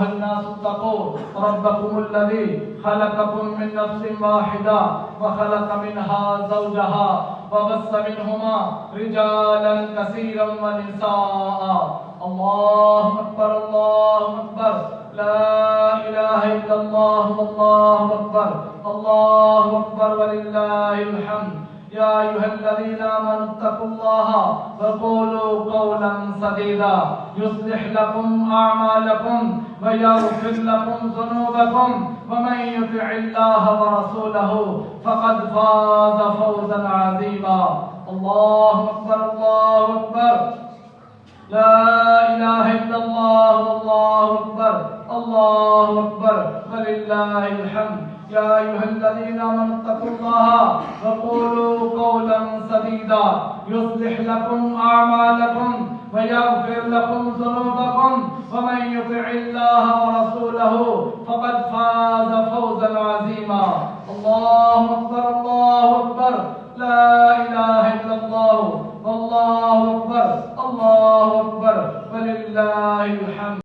الناس اتقوا ربكم الذي خلقكم من نفس واحدة وخلق منها زوجها وبث منهما رجالا كثيرا ونساء. الله أكبر الله أكبر لا إله إلا الله والله أكبر الله أكبر ولله الحمد. يا أيها الذين آمنوا اتقوا الله وقولوا قولا سديدا يصلح لكم أعمالكم ويغفر لكم ذنوبكم ومن يطع الله ورسوله فقد فاز فوزا عظيما. الله أكبر الله أكبر لا إله إلا الله والله أكبر الله أكبر ولله الحمد. يا أيها الذين آمنوا اتقوا الله وقولوا قولا سديدا يصلح لكم أعمالكم ويغفر لكم ذنوبكم ومن يطع الله ورسوله فقد فاز فوزا عظيما. الله أكبر الله أكبر لا